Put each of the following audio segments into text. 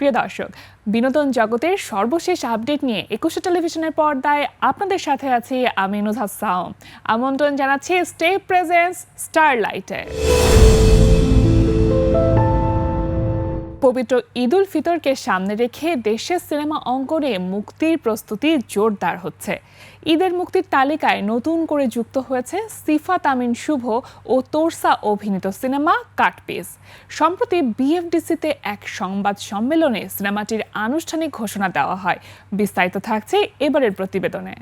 প্রিয় দর্শক, বিনোদন জগতের সর্বশেষ আপডেট নিয়ে একুশে টেলিভিশনের পর্দায় আপনাদের সাথে আছি আমি নুজহাত সাওম। আমন্ত্রণ জানাচ্ছি স্টে প্রেজেন্স স্টারলাইটে। পবিত্র ঈদ উল ফিতরকে সামনে রেখে দেশের সিনেমা অঙ্গনে মুক্তির প্রস্তুতি জোরদার হচ্ছে। ঈদের মুক্তির তালিকায় নতুন করে যুক্ত হয়েছে সিফাত আমিন শুভ ও তোরসা অভিনীত সিনেমা কাটপিস। সম্প্রতি বিএফডিসিতে এক সংবাদ সম্মেলনে সিনেমাটির আনুষ্ঠানিক ঘোষণা দেওয়া হয়। বিস্তারিত থাকছে এবারের প্রতিবেদনে।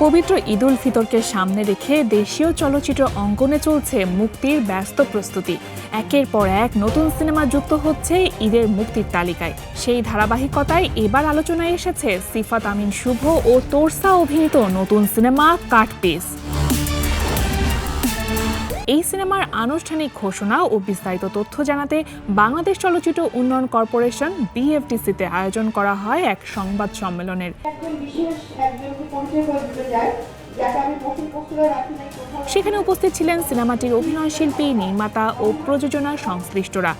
পবিত্র ঈদ উল ফিতরকে সামনে রেখে দেশীয় চলচ্চিত্র অঙ্গনে চলছে মুক্তির ব্যস্ত প্রস্তুতি। একের পর এক নতুন সিনেমা যুক্ত হচ্ছে ঈদের মুক্তির তালিকায়। সেই ধারাবাহিকতায় এবার আলোচনায় এসেছে সিফাত আমিন শুভ ও তোরসা অভিনীত নতুন সিনেমা কাটপিস। এই সিনেমার আনুষ্ঠানিক ঘোষণা ও বিস্তারিত তথ্য জানাতে বাংলাদেশ চলচ্চিত্র উন্নয়ন কর্পোরেশন বিএফডিসিতে আয়োজন করা হয় এক সংবাদ সম্মেলনের। সেখানে উপস্থিত ছিলেন সিনেমাটির অভিনয়শিল্পী, নির্মাতা ও প্রযোজনা সংশ্লিষ্টরা।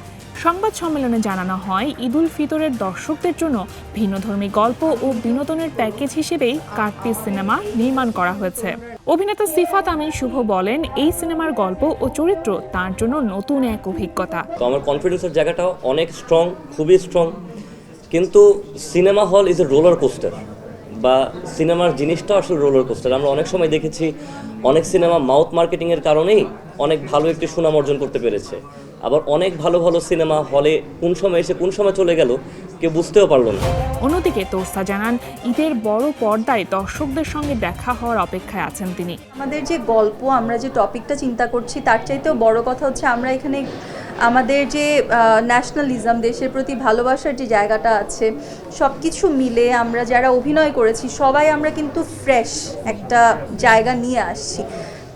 সংবাদ সম্মেলনে জানানো হয়, ঈদ উল ফিতরের দর্শকদের জন্য ভিন্নধর্মী গল্প ও বিনোদনের প্যাকেজ হিসেবেই কাটপিস সিনেমা নির্মাণ করা হয়েছে। অভিনেতা সিফাত আমিন শুভ বলেন, এই সিনেমার গল্প ও চরিত্র তার জন্য নতুন এক অভিজ্ঞতা। আমার কনফিডেন্সের জায়গাটাও অনেক স্ট্রং, খুবই স্ট্রং। কিন্তু cinema hall is a roller coaster, বা সিনেমার জিনিসটা আসলে রোলার কোস্টার। আমরা অনেক সময় দেখেছি অনেক সিনেমা মাউথ মার্কেটিংয়ের কারণেই অনেক ভালো একটি সুনাম অর্জন করতে পেরেছে। আবার অনেক ভালো ভালো সিনেমা হলে কোন সময় এসে কোন সময় চলে গেল কেউ বুঝতেও পারল না। অন্যদিকে তোরসা জানান, ঈদের বড় পর্দায় দর্শকদের সঙ্গে দেখা হওয়ার অপেক্ষায় আছেন তিনি। আমাদের যে গল্প, আমরা যে টপিকটা চিন্তা করছি, তার চাইতেও বড় কথা হচ্ছে আমরা এখানে আমাদের যে ন্যাশনালিজম, দেশের প্রতি ভালোবাসার যে জায়গাটা আছে, সব কিছু মিলে আমরা যারা অভিনয় করেছি সবাই আমরা কিন্তু ফ্রেশ একটা জায়গা নিয়ে আসছি।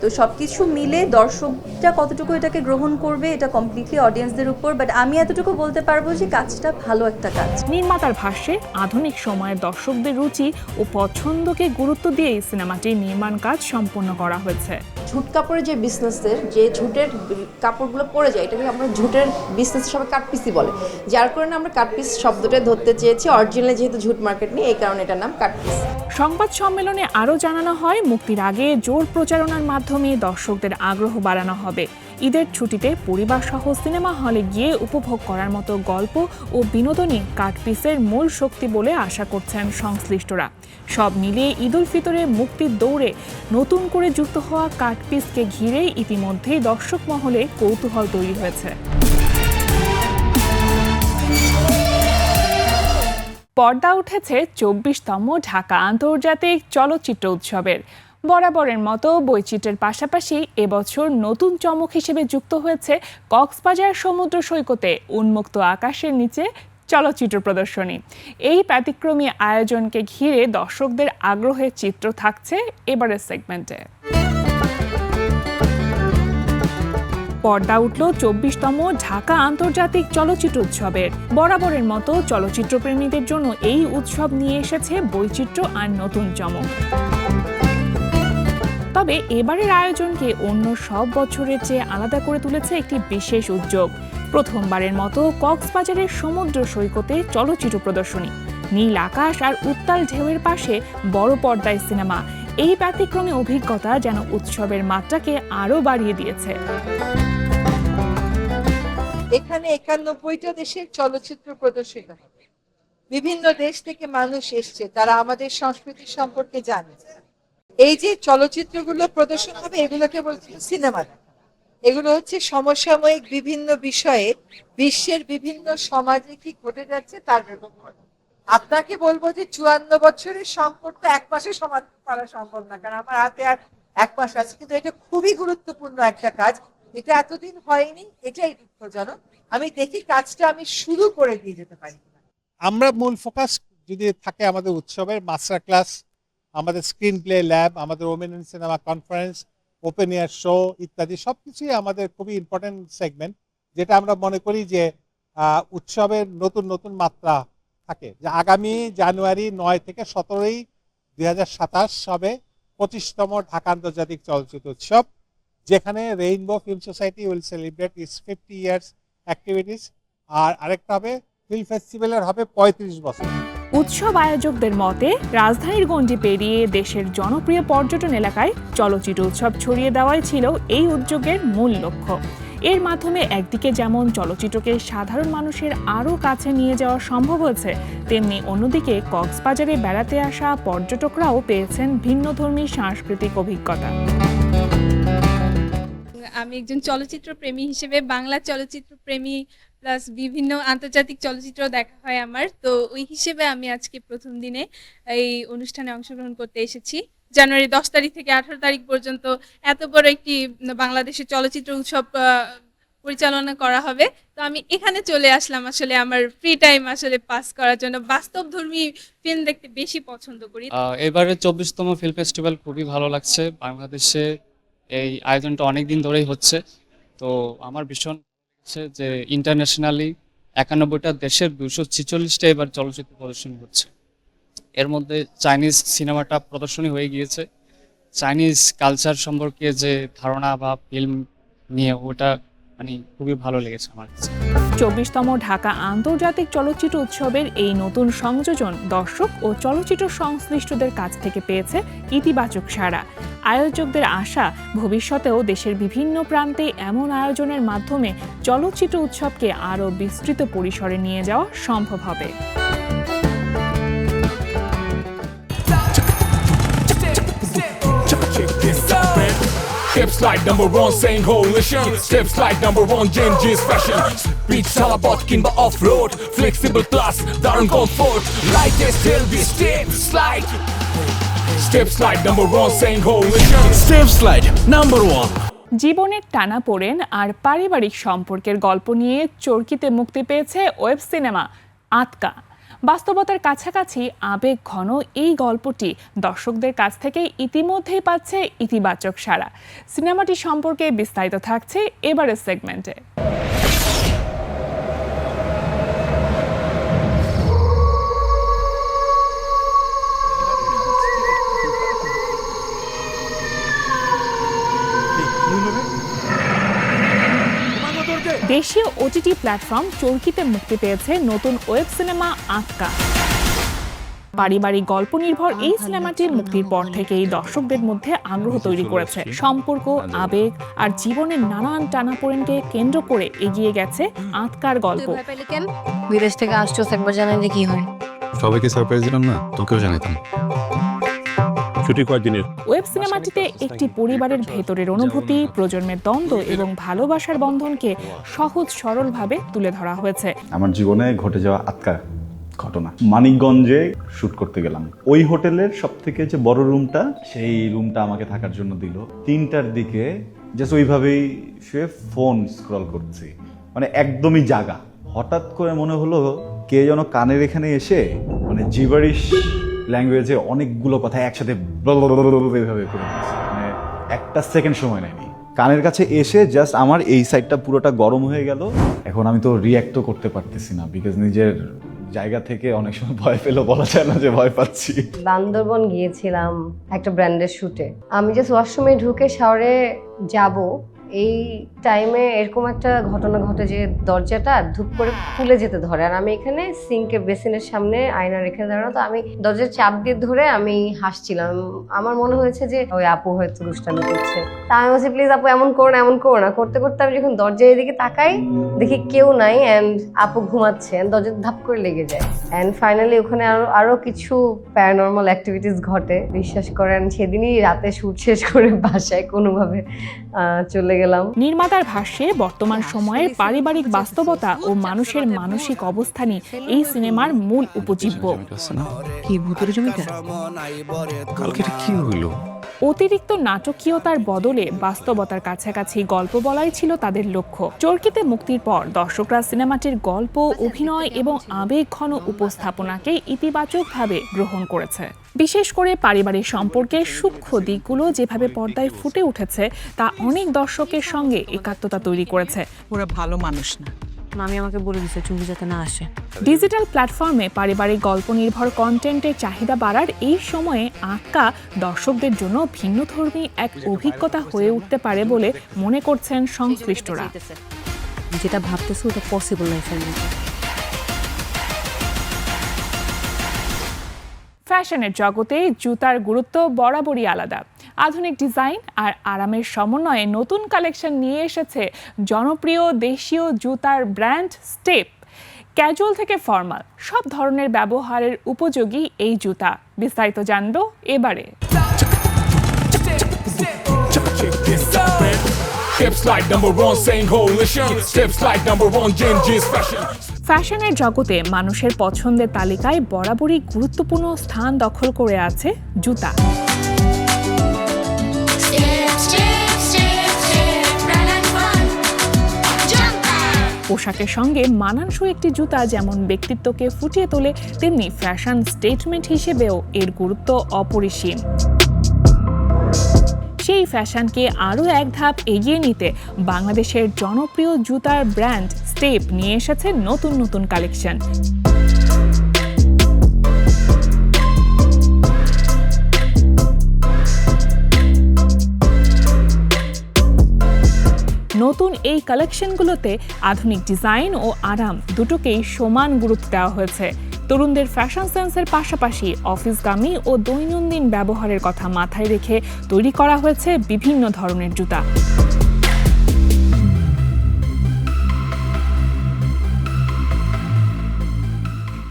তো সব কিছু মিলে দর্শকটা কতটুকু এটাকে গ্রহণ করবে এটা কমপ্লিটলি অডিয়েন্সদের উপর, বাট আমি এতটুকু বলতে পারবো যে কাজটা ভালো একটা কাজ। নির্মাতার ভাষ্যে, আধুনিক সময়ের দর্শকদের রুচি ও পছন্দকে গুরুত্ব দিয়ে এই সিনেমাটির নির্মাণ কাজ সম্পন্ন করা হয়েছে। ঝুট কাপড়ের যে বিজনেসের যে ঝুটের কাপড়গুলো পরে যায়, এটাকে আমরা ঝুটের বিজনেস সবাই কাটপিসই বলে, যার কারণে আমরা কাটপিস শব্দটা ধরতে চেয়েছি। অরিজিনালি যেহেতু ঝুট মার্কেট নেই, এই কারণে এটার নাম কাটপিস। সংবাদ সম্মেলনে আরও জানানো হয়, মুক্তির আগে জোর প্রচারণার মাধ্যমে দর্শকদের আগ্রহ বাড়ানো হবে। ঈদের ছুটিতে পরিবার সহ সিনেমা হলে গিয়ে উপভোগ করার মতো গল্প ও বিনোদনই কাটপিসের মূল শক্তি বলে আশা করছেন সংশ্লিষ্টরা। সব মিলিয়ে ঈদ উল ফিতরে মুক্তির দৌড়ে নতুন করে যুক্ত হওয়া কাটপিসকে ঘিরে ইতিমধ্যেই দর্শক মহলে কৌতূহল তৈরি হয়েছে। পর্দা উঠেছে ২৪তম ঢাকা আন্তর্জাতিক চলচ্চিত্র উৎসবের। বরাবরের মতো বৈচিত্র্যের পাশাপাশি এবছর নতুন চমক হিসেবে যুক্ত হয়েছে কক্সবাজার সমুদ্র সৈকতে উন্মুক্ত আকাশের নিচে চলচ্চিত্র প্রদর্শনী। এই ব্যতিক্রমী আয়োজনকে ঘিরে দর্শকদের আগ্রহের চিত্র থাকছে এবারের সেগমেন্টে। পর্দা উঠল ২৪তম ঢাকা আন্তর্জাতিক চলচ্চিত্র উৎসবের। বরাবরের মতো চলচ্চিত্রপ্রেমীদের জন্য এই উৎসব নিয়ে এসেছে বৈচিত্র্য আর নতুন চমক। তবে এবারের আয়োজনকে অন্য সব বছরের চেয়ে আলাদা করে তুলেছে একটি বিশেষ উদ্যোগ। প্রথমবারের মতো কক্সবাজারের সমুদ্র সৈকতে চলচ্চিত্র প্রদর্শনী। নীল আকাশ আর উত্তাল ঢেউয়ের পাশে বড় পর্দায় সিনেমা। এই ব্যতিক্রমী অভিজ্ঞতা যেন উৎসবের মাত্রাকে আরও বাড়িয়ে দিয়েছে। এখানে ৯১টা দেশের চলচ্চিত্র প্রদর্শিত হবে। বিভিন্ন দেশ থেকে মানুষ এসছে, তারা আমাদের সংস্কৃতি সম্পর্কে জানে। এই যে চলচ্চিত্রগুলো প্রদর্শন হবে, এগুলোকে বলছে সিনেমা। এগুলো হচ্ছে সমসাময়িক বিভিন্ন বিষয়ে বিশ্বের বিভিন্ন সমাজে কি ঘটে যাচ্ছে তার বিবরণ। আপনাকে বলবো যে ৫৪ বছরের সংকটটা এক মাসে সমাধান করা সম্ভব না, কারণ আমার হাতে আর এক মাস আছে, কিন্তু এটা খুবই গুরুত্বপূর্ণ একটা কাজ। এটা এতদিন হয়নি, এটাই দুঃখজনক। আমি দেখি কাজটা আমি শুরু করে দিয়ে যেতে পারি। আমরা মূল ফোকাস যদি থাকে আমাদের উৎসবের মাস্টার ক্লাস, আমাদের স্ক্রিন প্লে ল্যাব, আমাদের women in cinema conference, open air show ইত্যাদি সবকিছুই আমাদের খুবই ইম্পর্টেন্ট সেগমেন্ট, যেটা আমরা মনে করি যে উৎসবের নতুন নতুন মাত্রা থাকে। যে আগামী জানুয়ারি ৯ থেকে ১৭ ২০২৭ হবে ২৫তম ঢাকা আন্তর্জাতিক চলচ্চিত্র উৎসব, যেখানে Rainbow Film Society will celebrate its 50 years activities, আর আরেকটা হবে ফিল্ম ফেস্টিভ্যালের হবে 35 বছর। উৎসব আয়োজকদের মতে রাজধানীর গণ্ডি পেরিয়ে দেশের জনপ্রিয় পর্যটন এলাকায় চলচ্চিত্র উৎসব ছড়িয়ে দেওয়াই ছিল এই উদ্যোগের মূল লক্ষ্য। এর মাধ্যমে একদিকে যেমন চলচ্চিত্রকে সাধারণ মানুষের আরও কাছে নিয়ে যাওয়া সম্ভব হয়েছে, তেমনি অন্যদিকে কক্সবাজারে বেড়াতে আসা পর্যটকরাও পেয়েছেন ভিন্নধর্মী সাংস্কৃতিক অভিজ্ঞতা। আমি একজন চলচ্চিত্র প্রেমী হিসেবে বাংলা চলচ্চিত্র প্রেমী প্লাস বিভিন্ন আন্তর্জাতিক চলচ্চিত্র দেখা হয় আমার, তো ওই হিসেবে আমি আজকে প্রথম দিনে এই অনুষ্ঠানে অংশগ্রহণ করতে এসেছি। জানুয়ারি 10 তারিখ থেকে 18 তারিখ পর্যন্ত এত বড় একটি বাংলাদেশের চলচ্চিত্র উৎসব পরিচালনা করা হবে। তো আমি এখানে চলে আসলাম আসলে আমার ফ্রি টাইম আসলে পাস করার জন্য। বাস্তবধর্মী ফিল্ম দেখতে বেশি পছন্দ করি। এবারে 24তম ফিল্ম ফেস্টিভ্যাল খুবই ভালো লাগছে। বাংলাদেশে এই আয়োজনটা অনেক দিন ধরেই হচ্ছে, তো আমার ভীষণ লাগছে যে ইন্টারন্যাশনালি 91টা দেশের 246টা এবার চলচ্চিত্র প্রদর্শনী হচ্ছে। এর মধ্যে চাইনিজ সিনেমাটা প্রদর্শনী হয়ে গিয়েছে। চাইনিজ কালচার সম্পর্কে যে ধারণা বা ফিল্ম নিয়ে ওটা মানে খুবই ভালো লেগেছে আমার কাছে। 24তম ঢাকা আন্তর্জাতিক চলচ্চিত্র উৎসবের এই নতুন সংযোজন দর্শক ও চলচ্চিত্র সংশ্লিষ্টদের কাছ থেকে পেয়েছে ইতিবাচক সাড়া। আয়োজকদের আশা, ভবিষ্যতেও দেশের বিভিন্ন প্রান্তে এমন আয়োজনের মাধ্যমে চলচ্চিত্র উৎসবকে আরও বিস্তৃত পরিসরে নিয়ে যাওয়া সম্ভব হবে। Steps like number one saying coalition. Steps like number one Genji's fashion. Speed salabot kimba off-road. Flexible class, darun comfort. Lightest LB steps like. Steps like number one saying coalition. Steps like number one. জীবনের টানাপোড়েন আর পারিবারিক সম্পর্কের গল্প নিয়ে চরকিতে মুক্তি পেয়েছে web cinema আতকা। বাস্তবতার কাছাকাছি আবেগ ঘন এই গল্পটি দর্শকদের কাছ থেকে ইতিমধ্যেই পাচ্ছে ইতিবাচক সাড়া। সিনেমাটি সম্পর্কে বিস্তারিত থাকছে এবারের সেগমেন্টে। দেশীয় ওটিটি প্ল্যাটফর্ম চরকিতে মুক্তি পেয়েছে নতুন ওয়েব সিনেমা আতকা। পারিবারিক গল্প নির্ভর এই সিনেমাটি মুক্তির পর থেকেই দর্শকদের মধ্যে আগ্রহ তৈরি করেছে। সম্পর্ক, আবেগ আর জীবনের নানান টানাপোড়েনকে কেন্দ্র করে এগিয়ে গেছে আতকার গল্প। বিদেশ থেকে আসছো, একবার জানাই যে কি হয়। সবাইকে সারপ্রাইজ দিলাম না, তোকেও জানাতাম। ওয়েব সিনেমাটিতে একটি পরিবারের ভেতরের অনুভূতি, প্রজন্মের দ্বন্দ্ব এবং ভালোবাসার বন্ধনকে সহজ সরলভাবে তুলে ধরা হয়েছে। আমার জীবনে ঘটে যাওয়া আতকা ঘটনা। মানিকগঞ্জে শুট করতে গেলাম। ওই হোটেলের সব থেকে যে বড় রুমটা, সেই রুমটা আমাকে থাকার জন্য দিল। 3টার দিকে জাস্ট ওইভাবেই শুয়ে ফোন স্ক্রল করছি, মানে একদমই জাগা। হঠাৎ করে মনে হলো কে যেন কানের এখানে এসে মানে জিবারিশ ল্যাঙ্গুয়েজে অনেকগুলো কথা একসাথে এভাবে করে দিচ্ছে। মানে একটা সেকেন্ড সময় নেয়নি। কানের কাছে এসে জাস্ট আমার এই সাইডটা পুরোটা গরম হয়ে গেল। এখন আমি তো রিঅ্যাক্টও করতে পারতেছি না, বিকজ নিজের জায়গা থেকে অনেক সময় ভয় পেলেও বলা যায় না যে ভয় পাচ্ছি। বান্দরবন গিয়েছিলাম একটা ব্র্যান্ডের শুটে। আমি জাস্ট ওয়াশরুমে ঢুকে শাওয়ারে যাব, এই টাইমে এরকম একটা ঘটনা ঘটে যে দরজাটা ধুপ করে খুলে যেতে ধরে। আর আমি এখানে সিঙ্কের বেসিনের সামনে আয়না রেখে দাঁড়ানো, তো আমি দরজার চাপ দিয়ে ধরে আমি হাসছিলাম। আমার মনে হয়েছে যে ওই আপু হয়তো দুষ্টামি করছে। তা আমি বলছি প্লিজ আপু এমন করো না, এমন করো না। করতে করতে আমি যখন দরজার এদিকে তাকাই, দেখি কেউ নাই অ্যান্ড আপু ঘুমাচ্ছে, দরজা ধাপ করে লেগে যায়। অ্যান্ড ফাইনালি ওখানে আরো কিছু প্যারানর্মাল অ্যাক্টিভিটিস ঘটে। বিশ্বাস করেন সেদিনই রাতে শুট শেষ করে বাসায় কোনোভাবে চলে গেলাম। নির্মাতার ভাষ্যে বর্তমান সময়ের পারিবারিক বাস্তবতা ও মানুষের মানসিক অবস্থানই এই সিনেমার মূল উপজীব্য। কি ভূতের জমিটা? কালকে কি হইলো? অতিরিক্ত নাটকীয়তার বদলে বাস্তবতার কাছাকাছি গল্প বলাই ছিল তাদের লক্ষ্য। চরকিতে মুক্তির পর দর্শকরা সিনেমাটির গল্প, অভিনয় এবং আবেগ ঘন উপস্থাপনাকে ইতিবাচকভাবে গ্রহণ করেছে। বিশেষ করে পারিবারিক সম্পর্কের সূক্ষ্ম দিকগুলো যেভাবে পর্দায় ফুটে উঠেছে তা অনেক দর্শকের সঙ্গে একাত্মতা তৈরি করেছে। ওরা ভালো মানুষ না, মামি আমাকে বলে দিছে চুমকি যাতে না আসে। ডিজিটাল প্ল্যাটফর্মে পারিবারিক গল্প নির্ভর কন্টেন্টের চাহিদা বাড়ার এই সময়ে আঁকা দর্শকদের জন্য ভিন্নধর্মী এক অভিজ্ঞতা হয়ে উঠতে পারে বলে মনে করছেন সংশ্লিষ্টরা। যেটা ভাবতেছে ওটা পসিবল লাইফের মধ্যে। ফ্যাশনের জগতে জুতার গুরুত্ব বরাবরই আলাদা। আধুনিক ডিজাইন আর আরামের সমন্বয়ে নতুন কালেকশন নিয়ে এসেছে জনপ্রিয় দেশীয় জুতার ব্র্যান্ড স্টেপ। ক্যাজুয়াল থেকে ফর্মাল সব ধরনের ব্যবহারের উপযোগী এই জুতা। বিস্তারিত জানবো এবারে। ফ্যাশনের জগতে মানুষের পছন্দের তালিকায় বরাবরই গুরুত্বপূর্ণ স্থান দখল করে আছে জুতা। পোশাকের সঙ্গে মানানসই একটি জুতা যেমন ব্যক্তিত্বকে ফুটিয়ে তোলে, তেমনি ফ্যাশন স্টেটমেন্ট হিসেবেও এর গুরুত্ব অপরিসীম। সেই ফ্যাশনকে আরও এক ধাপ এগিয়ে নিতে বাংলাদেশের জনপ্রিয় জুতার ব্র্যান্ড স্টেপ নিয়ে এসেছে নতুন নতুন কালেকশন। নতুন এই কালেকশনগুলোতে আধুনিক ডিজাইন ও আরাম দুটোকেই সমান গুরুত্ব দেওয়া হয়েছে। তরুণদের ফ্যাশন সেন্সের পাশাপাশি অফিসগামী ও দৈনন্দিন ব্যবহারের কথা মাথায় রেখে তৈরি করা হয়েছে বিভিন্ন ধরনের জুতা।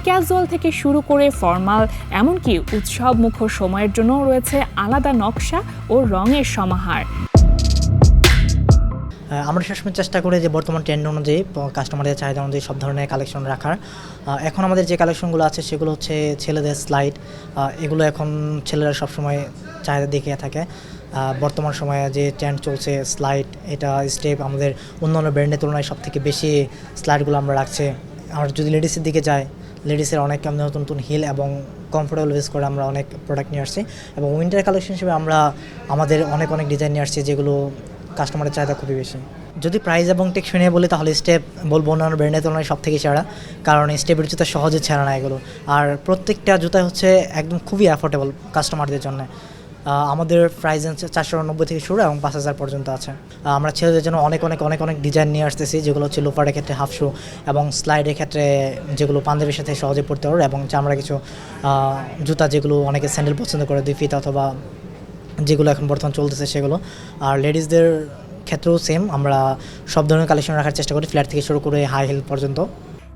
ক্যাজুয়াল থেকে শুরু করে ফর্মাল, এমনকি উৎসবমুখর সময়ের জন্য রয়েছে আলাদা নকশা ও রঙের সমাহার। আমরা সবসময় চেষ্টা করি যে বর্তমান ট্রেন্ড অনুযায়ী কাস্টমারদের চাহিদা অনুযায়ী সব ধরনের কালেকশন রাখার। এখন আমাদের যে কালেকশনগুলো আছে সেগুলো হচ্ছে ছেলেদের স্লাইড, এগুলো এখন ছেলেরা সবসময় চাহিদা দেখিয়ে থাকে। বর্তমান সময়ে যে ট্রেন্ড চলছে স্লাইড, এটা স্টেপ আমাদের অন্যান্য ব্র্যান্ডের তুলনায় সবথেকে বেশি স্লাইডগুলো আমরা রাখছি। আমরা যদি লেডিসের দিকে যাই, লেডিসের অনেক নতুন নতুন হিল এবং কমফোর্টেবল বেস করে আমরা অনেক প্রোডাক্ট নিয়ে আসছি, এবং উইন্টার কালেকশন হিসেবে আমরা আমাদের অনেক ডিজাইন নিয়ে আসছি যেগুলো কাস্টমারের চাহিদা খুবই বেশি। যদি প্রাইস এবং টেকসই নিয়ে বলি তাহলে স্টেপ বলবো অন্যান্য ব্র্যান্ডের তুলনায় সব থেকে সেরা, কারণ স্টেপের জুতা সহজে ছেঁড়া না এগুলো, আর প্রত্যেকটা জুতা হচ্ছে একদম খুবই অ্যাফোর্ডেবল কাস্টমারদের জন্য। আমাদের প্রাইস 490 থেকে শুরু এবং 5000 পর্যন্ত আছে। আমরা ছেলেদের জন্য অনেক ডিজাইন নিয়ে আসতেছি, যেগুলো হচ্ছে লোফারের ক্ষেত্রে হাফ শু এবং স্লাইডের ক্ষেত্রে যেগুলো পাঞ্জাবির সাথে সহজে পড়তে পারবে, এবং চামড়া কিছু জুতা যেগুলো অনেকে স্যান্ডেল পছন্দ করে 2 ফিট অথবা যেগুলো এখন বর্তমান চলতেছে সেগুলো। আর লেডিসদের ক্ষেত্রেও সেম, আমরা সব ধরনের কালেকশন রাখার চেষ্টা করি, ফ্ল্যাট থেকে শুরু করে হাই হিল পর্যন্ত।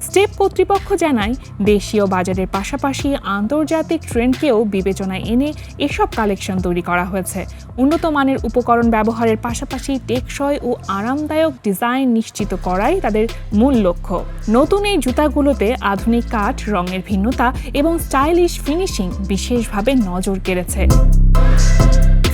স্টেপ কর্তৃপক্ষ জানায় দেশীয় বাজারের পাশাপাশি আন্তর্জাতিক ট্রেন্ডকেও বিবেচনায় এনে এসব কালেকশন তৈরি করা হয়েছে। উন্নত মানের উপকরণ ব্যবহারের পাশাপাশি টেকসই ও আরামদায়ক ডিজাইন নিশ্চিত করাই তাদের মূল লক্ষ্য। নতুন এই জুতাগুলোতে আধুনিক কাঠ, রঙের ভিন্নতা এবং স্টাইলিশ ফিনিশিং বিশেষভাবে নজর কেড়েছে।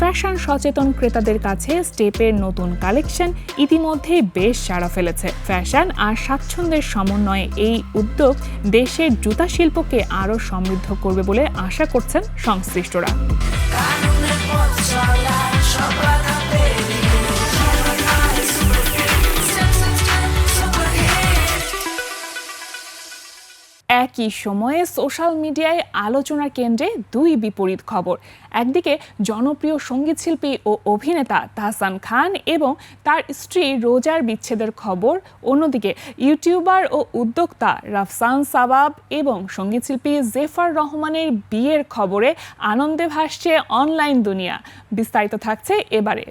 ফ্যাশন সচেতন ক্রেতাদের কাছে স্টেপের নতুন কালেকশন ইতিমধ্যেই বেশ সাড়া ফেলেছে। ফ্যাশন আর স্বাচ্ছন্দ্যের সমন্বয়ে এই উদ্যোগ দেশের জুতা শিল্পকে আরও সমৃদ্ধ করবে বলে আশা করছেন সংশ্লিষ্টরা। একই সময়ে সোশ্যাল মিডিয়ায় আলোচনার কেন্দ্রে দুই বিপরীত খবর। একদিকে জনপ্রিয় সঙ্গীতশিল্পী ও অভিনেতা তাহসান খান এবং তার স্ত্রী রোজার বিচ্ছেদের খবর, অন্যদিকে ইউটিউবার ও উদ্যোক্তা রাফসান সাবাব এবং সঙ্গীতশিল্পী জেফার রহমানের বিয়ের খবরে আনন্দে ভাসছে অনলাইন দুনিয়া। বিস্তারিত থাকছে এবারে।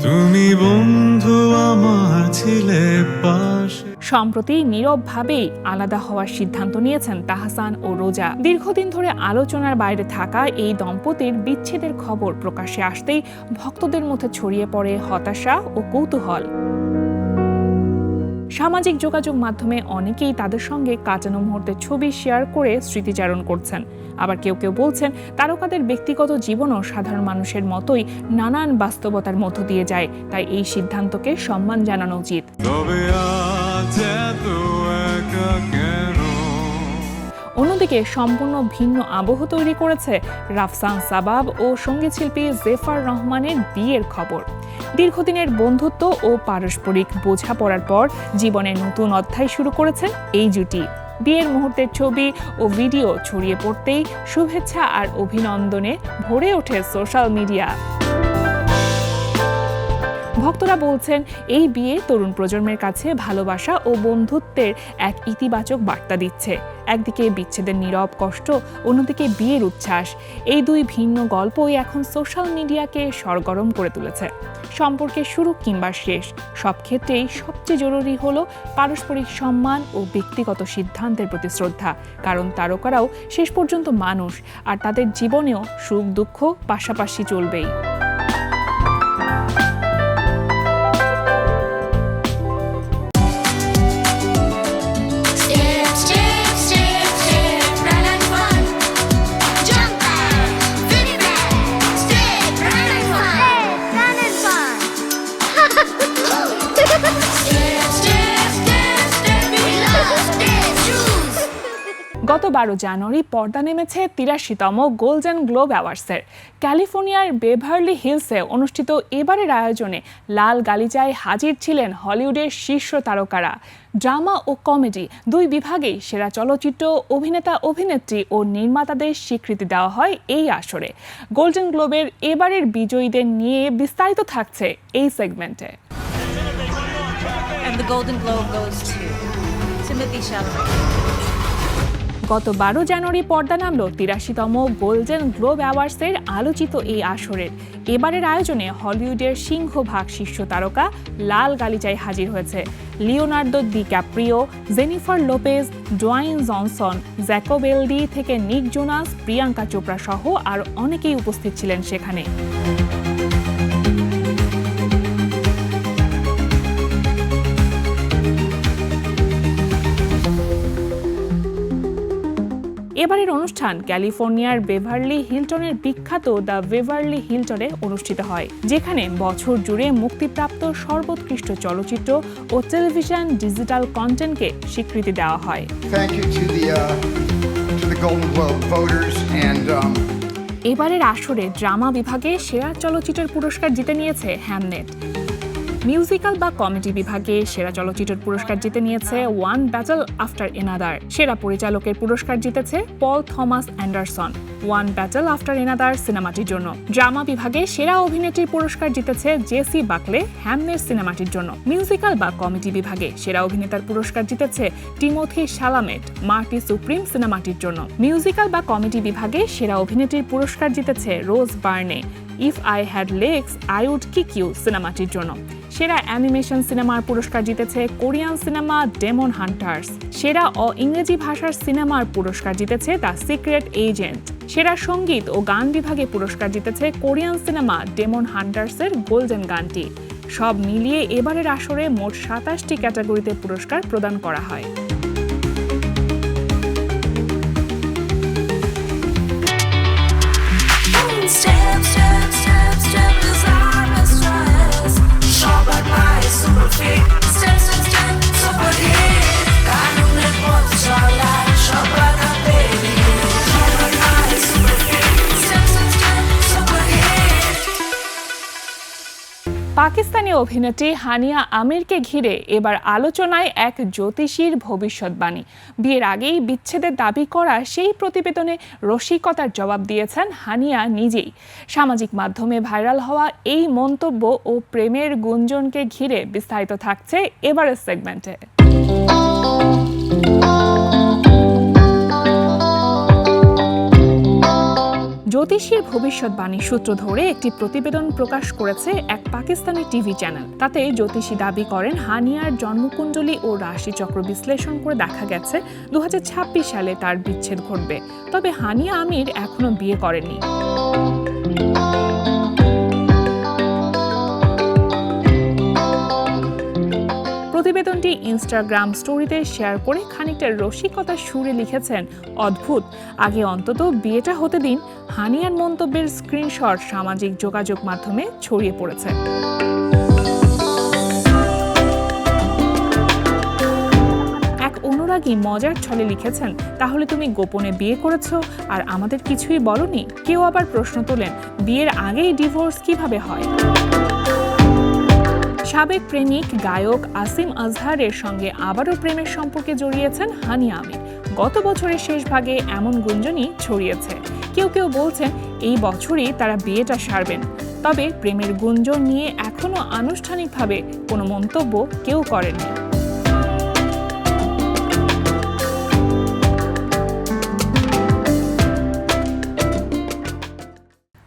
তুমি বন্ধু আমার ছিলে পাশে। সম্প্রতি নীরবভাবেই আলাদা হওয়ার সিদ্ধান্ত নিয়েছেন তাহসান ও রোজা। দীর্ঘদিন ধরে আলোচনার বাইরে থাকা এই দম্পতির বিচ্ছেদের খবর প্রকাশ্যে আসতেই ভক্তদের মধ্যে ছড়িয়ে পড়ে হতাশা ও কৌতূহল। সামাজিক যোগাযোগ মাধ্যমে অনেকেই তাদের সঙ্গে কাটানো মুহূর্তের ছবি শেয়ার করে স্মৃতিচারণ করছেন। আবার কেউ বলছেন তারকাদের ব্যক্তিগত জীবনও সাধারণ মানুষের মতোই নানান বাস্তবতার মধ্য দিয়ে যায়, তাই এই সিদ্ধান্তকে সম্মান জানানো উচিত। অন্যদিকে সম্পূর্ণ ভিন্ন আবহ তৈরি করেছে রাফসান সাবাব ও সঙ্গীতশিল্পী জেফার রহমানের বিয়ের খবর। দীর্ঘদিনের বন্ধুত্ব ও পারস্পরিক বোঝাপড়ার পর জীবনের নতুন অধ্যায় শুরু করেছেন এই জুটি। বিয়ের মুহূর্তের ছবি ও ভিডিও ছড়িয়ে পড়তেই শুভেচ্ছা আর অভিনন্দনে ভরে ওঠে সোশ্যাল মিডিয়া। ভক্তরা বলছেন এই বিয়ে তরুণ প্রজন্মের কাছে ভালোবাসা ও বন্ধুত্বের এক ইতিবাচক বার্তা দিচ্ছে। একদিকে বিচ্ছেদের নীরব কষ্ট, অন্যদিকে বিয়ের উচ্ছ্বাস। এই দুই ভিন্ন গল্পই এখন সোশ্যাল মিডিয়াকে সরগরম করে তুলেছে। সম্পর্কের শুরু কিংবা শেষ, সব ক্ষেত্রেই সবচেয়ে জরুরি হলো পারস্পরিক সম্মান ও ব্যক্তিগত সিদ্ধান্তের প্রতি শ্রদ্ধা। কারণ তারকারাও শেষ পর্যন্ত মানুষ, আর তাদের জীবনেও সুখ দুঃখ পাশাপাশি চলবেই। গত 12 জানুয়ারি পর্দা নেমেছে 83তম গোল্ডেন গ্লোব অ্যাওয়ার্ডসের। ক্যালিফোর্নিয়ার বেভারলি হিলসে অনুষ্ঠিত এবারের আয়োজনে লাল গালিচায় হাজির ছিলেন হলিউডের শীর্ষ তারকারা। ড্রামা ও কমেডি দুই বিভাগেই সেরা চলচ্চিত্র, অভিনেতা, অভিনেত্রী ও নির্মাতাদের স্বীকৃতি দেওয়া হয় এই আসরে। গোল্ডেন গ্লোবের এবারের বিজয়ীদের নিয়ে বিস্তারিত থাকছে এই সেগমেন্টে। গত 12 জানুয়ারি পর্দা নামল 83তম গোল্ডেন গ্লোব অ্যাওয়ার্ডসের আলোচিত এই আসরের। এবারের আয়োজনে হলিউডের সিংহভাগ শীর্ষ তারকা লাল গালিচায় হাজির হয়েছে। Leonardo DiCaprio, Jennifer Lopez, Dwayne Johnson, Jacob Elordi থেকে নিক জোনাস, প্রিয়াঙ্কা চোপড়া সহ আর অনেকেই উপস্থিত ছিলেন সেখানে। এবারের অনুষ্ঠান ক্যালিফোর্নিয়ার বেভারলি হিলটনের বিখ্যাত দ্য বেভারলি হিলটনে অনুষ্ঠিত হয়, যেখানে বছর জুড়ে মুক্তিপ্রাপ্ত সর্বোৎকৃষ্ট চলচ্চিত্র ও টেলিভিশন ডিজিটাল কন্টেন্টকে স্বীকৃতি দেওয়া হয়। এবারের আসরে ড্রামা বিভাগে সেরা চলচ্চিত্রের পুরস্কার জিতে নিয়েছে হ্যামনেট। মিউজিক্যাল বা কমেডি বিভাগে সেরা চলচ্চিত্রের পুরস্কার জিতে নিয়েছে ওয়ান ব্যাটল আফটার এনাদার। সেরা পরিচালকের পুরস্কার জিতেছে Paul Thomas Anderson One Battle After Another সিনেমাটির জন্য। ড্রামা বিভাগে সেরা অভিনেত্রীর পুরস্কার জিতেছে জেসি বাকলে হ্যামনেট সিনেমাটির জন্য। মিউজিক্যাল বা কমেডি বিভাগে সেরা অভিনেতার পুরস্কার জিতেছে টিমোথি শালামেট মার্টি সুপ্রিম সিনেমাটির জন্য। মিউজিক্যাল বা কমেডি বিভাগে সেরা অভিনেত্রীর পুরস্কার জিতেছে Rose Byrne If I Had Legs I Would Kick You সিনেমাটির জন্য। সেরা অ্যানিমেশন সিনেমার পুরস্কার জিতেছে কোরিয়ান সিনেমা ডেমন হান্টার্স। সেরা ইংরেজি ভাষার সিনেমার পুরস্কার জিতেছে দ্য সিক্রেট এজেন্ট। সেরা সঙ্গীত ও গান বিভাগে পুরস্কার জিতেছে কোরিয়ান সিনেমা ডেমন হান্টার্সের গোল্ডেন গানটি। সব মিলিয়ে এবারের আসরে মোট 27টি ক্যাটাগরিতে পুরস্কার প্রদান করা হয়। পাকিস্তানি অভিনেত্রী হানিয়া আমিরকে ঘিরে এবার আলোচনায় এক জ্যোতিষীর ভবিষ্যৎবাণী। বিয়ের আগেই বিচ্ছেদের দাবি করা সেই প্রতিবেদনে রসিকতার জবাব দিয়েছেন হানিয়া নিজেই। সামাজিক মাধ্যমে ভাইরাল হওয়া এই মন্তব্য ও প্রেমের গুঞ্জনকে ঘিরে বিস্তারিত থাকছে এবারের সেগমেন্টে। জ্যোতিষীর ভবিষ্যৎবাণী সূত্র ধরে একটি প্রতিবেদন প্রকাশ করেছে এক পাকিস্তানি টিভি চ্যানেল। তাতে জ্যোতিষী দাবি করেন হানিয়ার জন্মকুণ্ডলী ও রাশিচক্র বিশ্লেষণ করে দেখা গেছে 2026 সালে তার বিচ্ছেদ ঘটবে। তবে হানিয়া আমির এখনো বিয়ে করেননি। প্রতিবেদনটি ইনস্টাগ্রাম স্টোরিতে শেয়ার করে খানিকটা রসিকতার সুরে লিখেছেন, অদ্ভুত, আগে অন্তত বিয়েটা হতে দিন। হানিয়ার মন্তব্যের স্ক্রিনশট সামাজিক যোগাযোগ মাধ্যমে ছড়িয়ে পড়েছে। এক অনুরাগী মজার ছলে লিখেছেন, তাহলে তুমি গোপনে বিয়ে করেছো আর আমাদের কিছুই বলনি? কেউ আবার প্রশ্ন তোলেন, বিয়ের আগেই ডিভোর্স কিভাবে হয়? সাবেক প্রেমিক গায়ক আসিম আজহারের সঙ্গে আবারও প্রেমের সম্পর্কে জড়িয়েছেন হানিয়া আমির। গত বছরের শেষ ভাগে এমন গুঞ্জনই ছড়িয়েছে। কেউ কেউ বলছেন এই বছরই তারা বিয়েটা সারবেন। তবে প্রেমের গুঞ্জন নিয়ে এখনো আনুষ্ঠানিকভাবে কোনো মন্তব্য কেউ করেননি।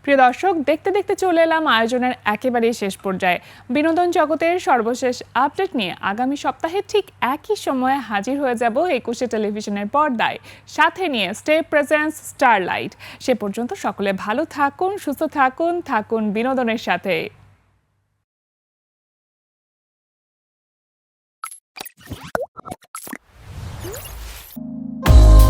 প্রিয় দর্শক, দেখতে দেখতে চলে এলাম আয়োজনের একেবারে শেষ পর্যায়ে। বিনোদন জগতের সর্বশেষ আপডেট নিয়ে আগামী সপ্তাহে ঠিক একই সময়ে হাজির হয়ে যাব 21 টেলিভিশনের পর্দায়, সাথে নিয়ে স্টে প্রেজেন্স স্টারলাইট। সে পর্যন্ত সকলে ভালো থাকুন, সুস্থ থাকুন, থাকুন বিনোদনের সাথে।